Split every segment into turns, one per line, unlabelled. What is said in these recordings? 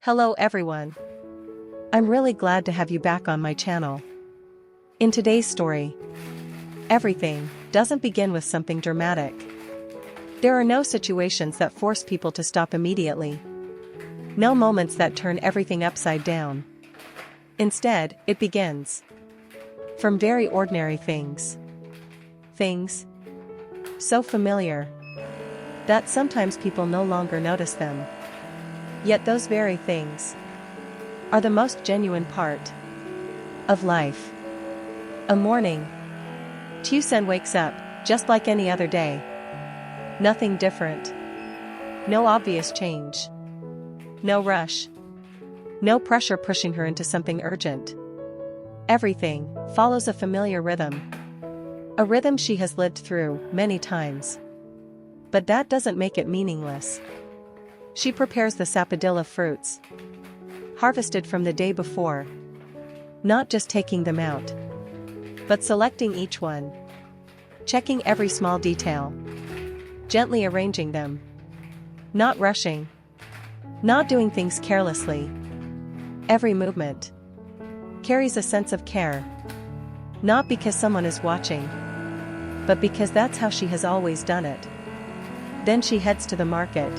Hello everyone. I'm really glad to have you back on my channel. In today's story, everything doesn't begin with something dramatic. There are no situations that force people to stop immediately. No moments that turn everything upside down. Instead, it begins from very ordinary things. Things so familiar that sometimes people no longer notice them. Yet those very things are the most genuine part of life. A morning. Tiểu San wakes up, just like any other day. Nothing different. No obvious change. No rush. No pressure pushing her into something urgent. Everything follows a familiar rhythm. A rhythm she has lived through many times. But that doesn't make it meaningless. She prepares the sapodilla fruits, harvested from the day before. Not just taking them out, but selecting each one. Checking every small detail. Gently arranging them. Not rushing. Not doing things carelessly. Every movement carries a sense of care. Not because someone is watching, but because that's how she has always done it. Then she heads to the market.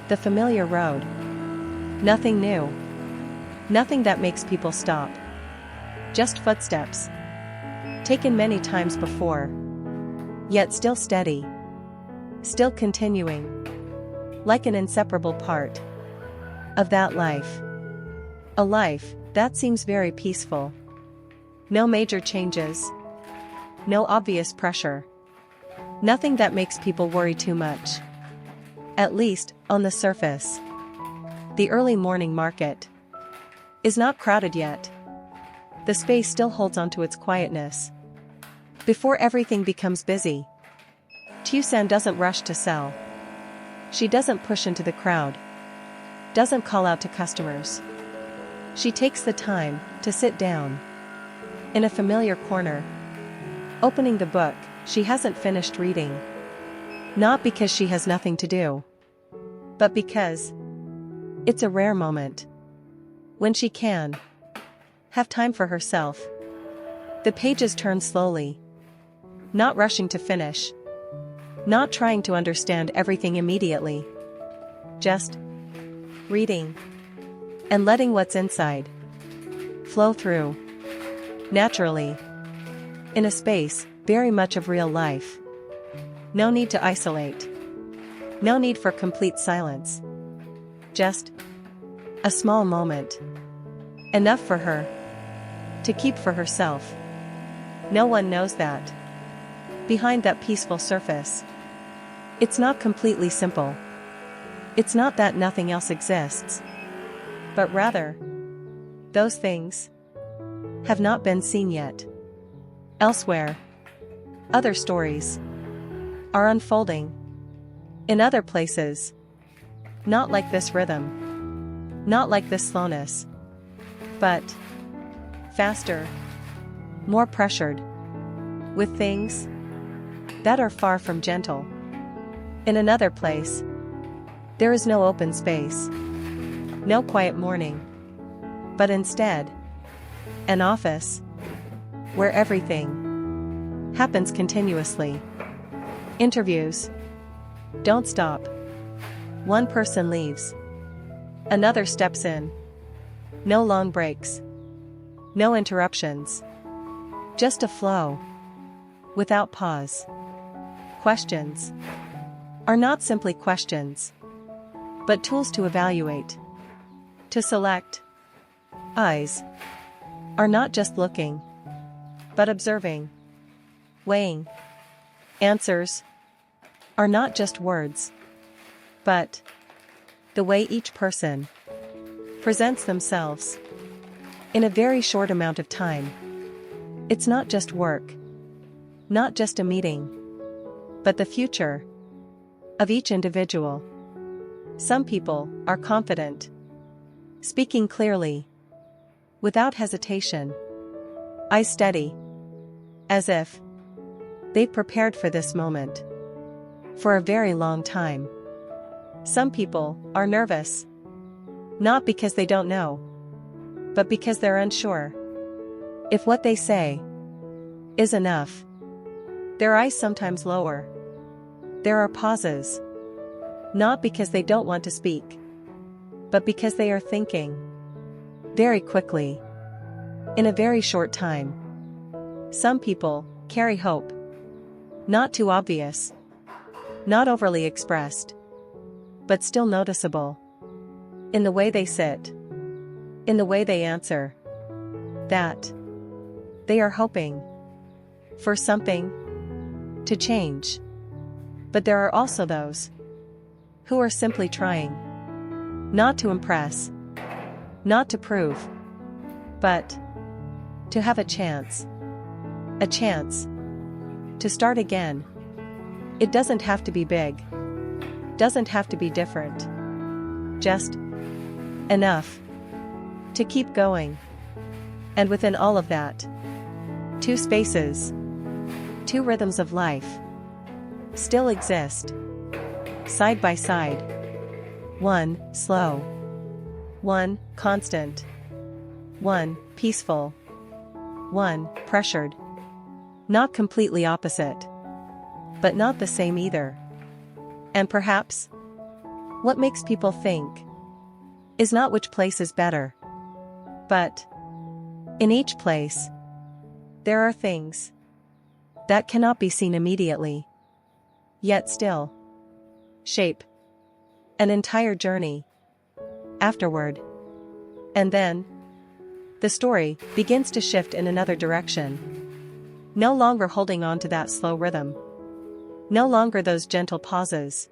The familiar road. Nothing new. Nothing that makes people stop. Just footsteps. Taken many times before. Yet still steady. Still continuing. Like an inseparable part of that life. A life that seems very peaceful. No major changes. No obvious pressure. Nothing that makes people worry too much. At least, on the surface. The early morning market is not crowded yet. The space still holds onto its quietness. Before everything becomes busy, Tiểu San doesn't rush to sell. She doesn't push into the crowd. Doesn't call out to customers. She takes the time to sit down in a familiar corner, opening the book she hasn't finished reading. Not because she has nothing to do, but because it's a rare moment when she can have time for herself. The pages turn slowly, not rushing to finish, not trying to understand everything immediately. Just reading and letting what's inside flow through naturally in a space very much of real life. No need to isolate. No need for complete silence. Just a small moment. Enough for her to keep for herself. No one knows that. Behind that peaceful surface, it's not completely simple. It's not that nothing else exists, but rather, those things have not been seen yet. Elsewhere, other stories are unfolding. In other places. Not like this rhythm. Not like this slowness. But faster. More pressured. With things that are far from gentle. In another place, there is no open space. No quiet morning. But instead, an office where everything happens continuously. Interviews don't stop. One person leaves. Another steps in. No long breaks. No interruptions. Just a flow. Without pause. Questions are not simply questions, but tools to evaluate. To select. Eyes are not just looking, but observing. Weighing. Answers are not just words, but the way each person presents themselves in a very short amount of time. It's not just work, not just a meeting, but the future of each individual. Some people are confident, speaking clearly, without hesitation, eyes steady, as if they've prepared for this moment for a very long time. Some people are nervous, Not because they don't know, but because they're unsure if what they say is enough. Their eyes sometimes lower. There are pauses. Not because they don't want to speak, but because they are thinking very quickly, in a very short time. Some people carry hope. Not too obvious. Not overly expressed. But still noticeable. In the way they sit. In the way they answer. That they are hoping for something to change. But there are also those who are simply trying not to impress, not to prove, but to have a chance to start again. It doesn't have to be big, doesn't have to be different, just enough to keep going. And within all of that, two spaces, two rhythms of life still exist, side by side. One slow, one constant, one peaceful, one pressured. Not completely opposite, but not the same either. And perhaps what makes people think is not which place is better, but in each place there are things that cannot be seen immediately, yet still shape an entire journey afterward. And then the story begins to shift in another direction. No longer holding on to that slow rhythm. No longer those gentle pauses.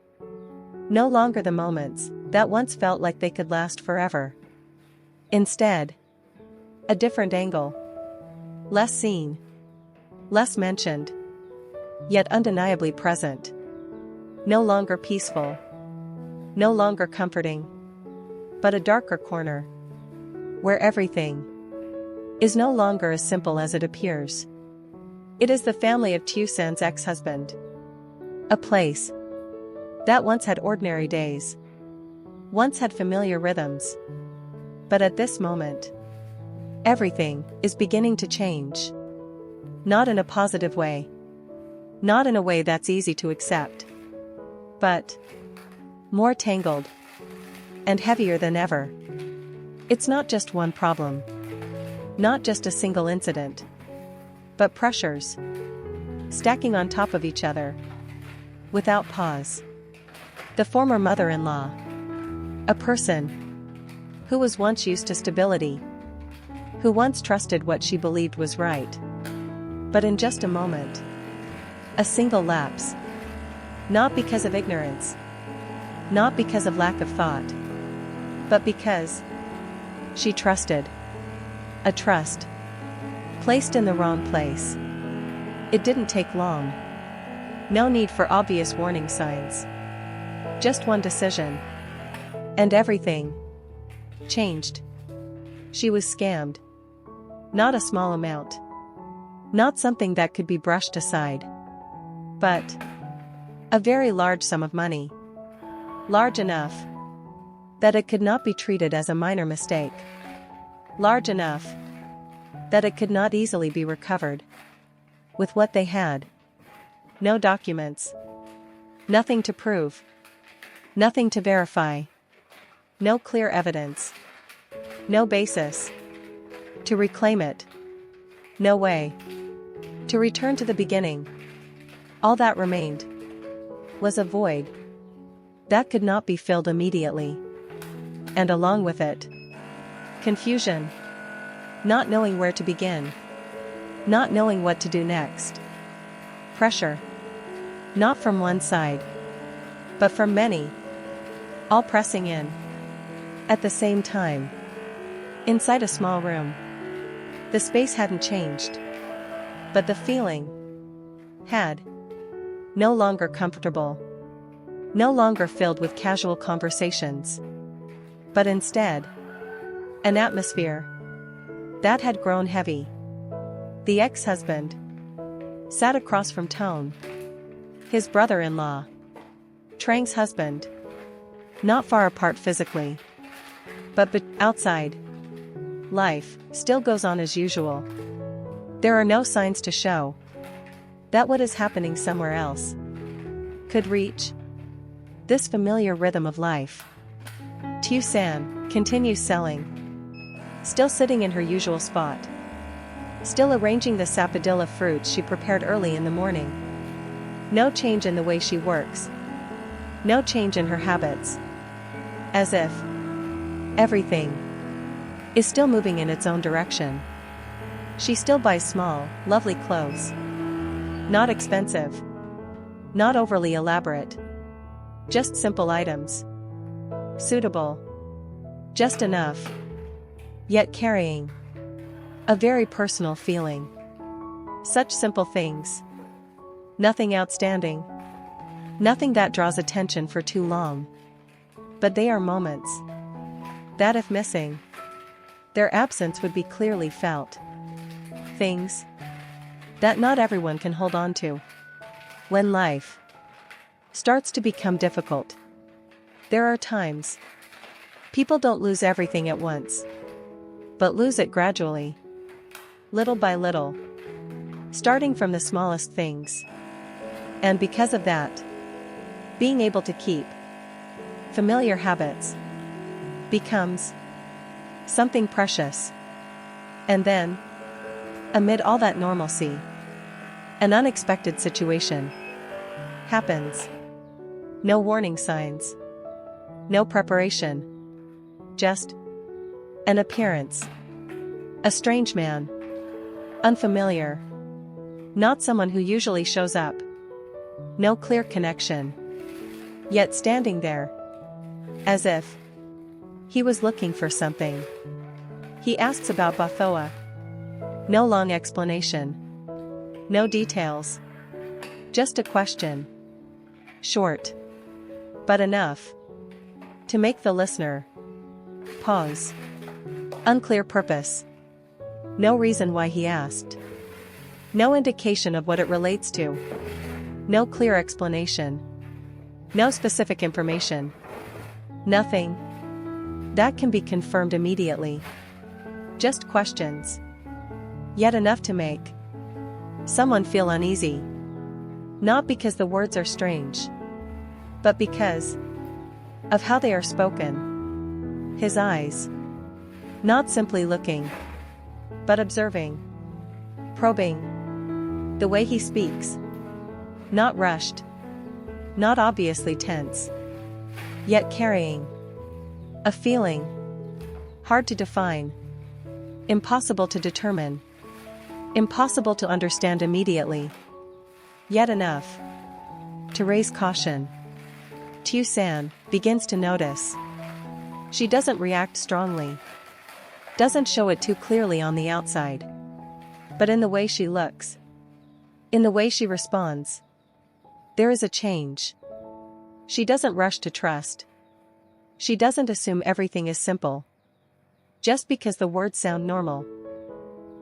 No longer the moments that once felt like they could last forever. Instead, a different angle. Less seen. Less mentioned. Yet undeniably present. No longer peaceful. No longer comforting. But a darker corner. Where everything is no longer as simple as it appears. It is the family of Tiểu San's ex-husband. A place that once had ordinary days. Once had familiar rhythms. But at this moment, everything is beginning to change. Not in a positive way. Not in a way that's easy to accept. But more tangled and heavier than ever. It's not just one problem. Not just a single incident. But pressures stacking on top of each other without pause. The former mother-in-law, a person who was once used to stability, who once trusted what she believed was right. But in just a moment, a single lapse. Not because of ignorance, not because of lack of thought, but because she trusted. A trust placed in the wrong place. It didn't take long. No need for obvious warning signs. Just one decision. And everything changed. She was scammed. Not a small amount. Not something that could be brushed aside. But a very large sum of money. Large enough that it could not be treated as a minor mistake. Large enough that it could not easily be recovered. With what they had. No documents. Nothing to prove. Nothing to verify. No clear evidence. No basis to reclaim it. No way to return to the beginning. All that remained was a void that could not be filled immediately. And along with it, confusion. Not knowing where to begin. Not knowing what to do next. Pressure. Not from one side, but from many. All pressing in at the same time. Inside a small room. The space hadn't changed, but the feeling had. No longer comfortable. No longer filled with casual conversations. But instead, an atmosphere that had grown heavy. The ex-husband sat across from Tone, his brother-in-law, Trang's husband, not far apart physically, But outside, life still goes on as usual. There are no signs to show that what is happening somewhere else could reach this familiar rhythm of life. Tieu San continues selling, still sitting in her usual spot, still arranging the sapodilla fruits she prepared early in the morning. No change in the way she works, no change in her habits. As if everything is still moving in its own direction. She still buys small, lovely clothes. Not expensive, not overly elaborate. Just simple items. Suitable. Just enough. Yet carrying a very personal feeling. Such simple things. Nothing outstanding. Nothing that draws attention for too long. But they are moments that, if missing, their absence would be clearly felt. Things that not everyone can hold on to. When life starts to become difficult, there are times people don't lose everything at once, but lose it gradually, little by little, starting from the smallest things. And because of that, being able to keep familiar habits becomes something precious. And then, amid all that normalcy, an unexpected situation happens. No warning signs. No preparation. Just an appearance. A strange man. Unfamiliar. Not someone who usually shows up. No clear connection. Yet standing there, as if he was looking for something. He asks about Bathoa. No long explanation. No details. Just a question. Short, but enough to make the listener pause. Unclear purpose. No reason why he asked. No indication of what it relates to. No clear explanation. No specific information. Nothing that can be confirmed immediately. Just questions. Yet enough to make someone feel uneasy. Not because the words are strange, but because of how they are spoken. His eyes, not simply looking, but observing, probing the way he speaks. Not rushed, not obviously tense, yet carrying a feeling hard to define, impossible to determine, impossible to understand immediately, yet enough to raise caution. Tieu San begins to notice. She doesn't react strongly, doesn't show it too clearly on the outside, but in the way she looks, in the way she responds, there is a change. She doesn't rush to trust. She doesn't assume everything is simple just because the words sound normal.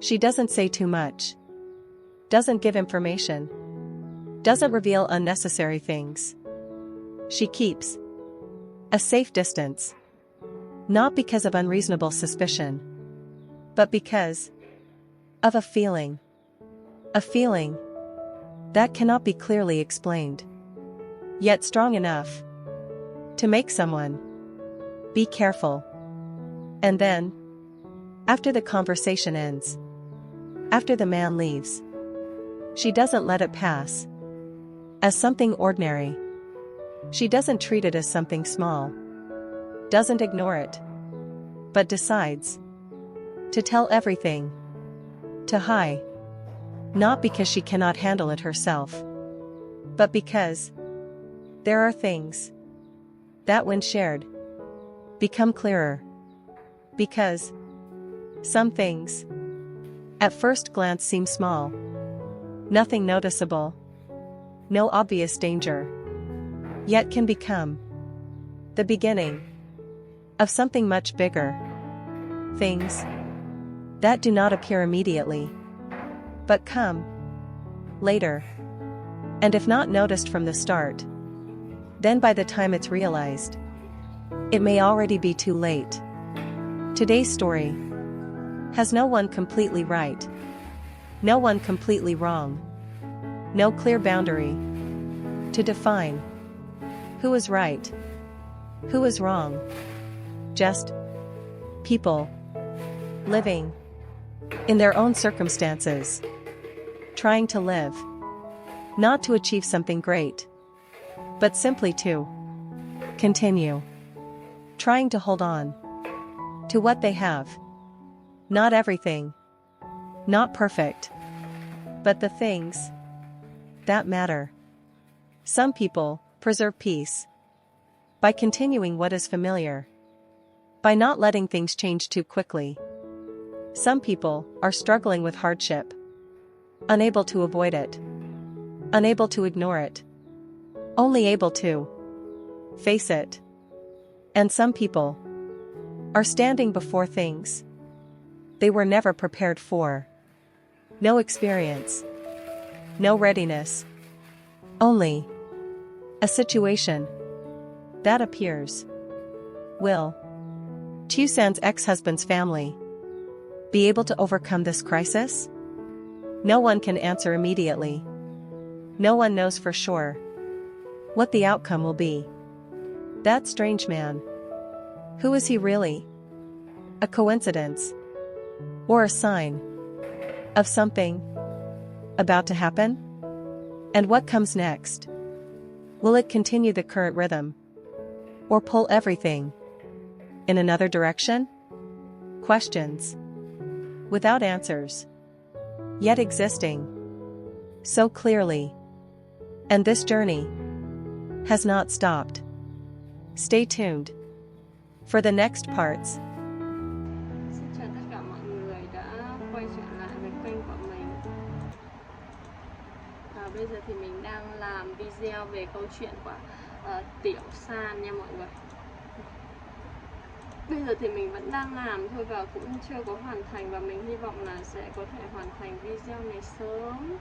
She doesn't say too much, doesn't give information, doesn't reveal unnecessary things. She keeps a safe distance, not because of unreasonable suspicion, but because of a feeling that cannot be clearly explained, yet strong enough to make someone be careful. And then, after the conversation ends, after the man leaves, she doesn't let it pass as something ordinary. She doesn't treat it as something small, doesn't ignore it, but decides to tell everything to Hai. Not because she cannot handle it herself, but because there are things that, when shared, become clearer. Because some things at first glance seem small, nothing noticeable, no obvious danger, yet can become the beginning of something much bigger. Things that do not appear immediately, but come later. And if not noticed from the start, then by the time it's realized, it may already be too late. Today's story has no one completely right, no one completely wrong, no clear boundary to define who is right, who is wrong. Just people living in their own circumstances, trying to live, not to achieve something great, but simply to continue, trying to hold on to what they have. Not everything, not perfect, but the things that matter. Some people preserve peace by continuing what is familiar, by not letting things change too quickly. Some people are struggling with hardship, unable to avoid it, unable to ignore it, only able to face it. And some people are standing before things they were never prepared for. No experience, no readiness, only a situation that appears. Will Tiểu San's ex-husband's family be able to overcome this crisis? No one can answer immediately. No one knows for sure what the outcome will be. That strange man, who is he really? A coincidence? Or a sign of something about to happen? And what comes next? Will it continue the current rhythm, or pull everything in another direction? Questions without answers, yet existing so clearly. And this journey has not stopped. Stay tuned for the next parts.
Xin chào tất cả mọi người đã quay trở lại với kênh của mình. Bây giờ thì mình đang làm video về câu chuyện của Tiểu San nha mọi người. Bây giờ thì mình vẫn đang làm thôi và cũng chưa có hoàn thành, và mình hy vọng là sẽ có thể hoàn thành video này sớm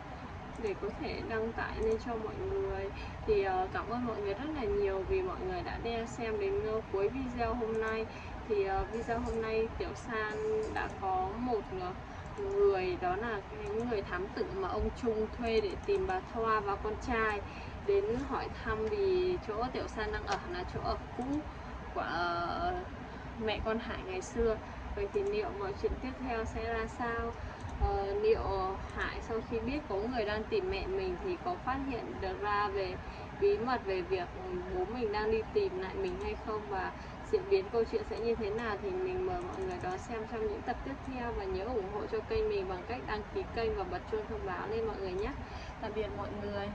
để có thể đăng tải lên cho mọi người. Thì cảm ơn mọi người rất là nhiều vì mọi người đã xem đến cuối video hôm nay. Thì video hôm nay Tiểu San đã có một người, đó là cái người thám tử mà ông Trung thuê để tìm bà Thoa và con trai, đến hỏi thăm vì chỗ Tiểu San đang ở là chỗ ở cũ của mẹ con Hải ngày xưa. Vậy thì liệu mọi chuyện tiếp theo sẽ ra sao? Liệu Hải sau khi biết có người đang tìm mẹ mình thì có phát hiện được ra về bí mật về việc bố mình đang đi tìm lại mình hay không, và diễn biến câu chuyện sẽ như thế nào, thì mình mời mọi người đón xem trong những tập tiếp theo. Và nhớ ủng hộ cho kênh mình bằng cách đăng ký kênh và bật chuông thông báo lên mọi người nhé. Tạm biệt mọi người.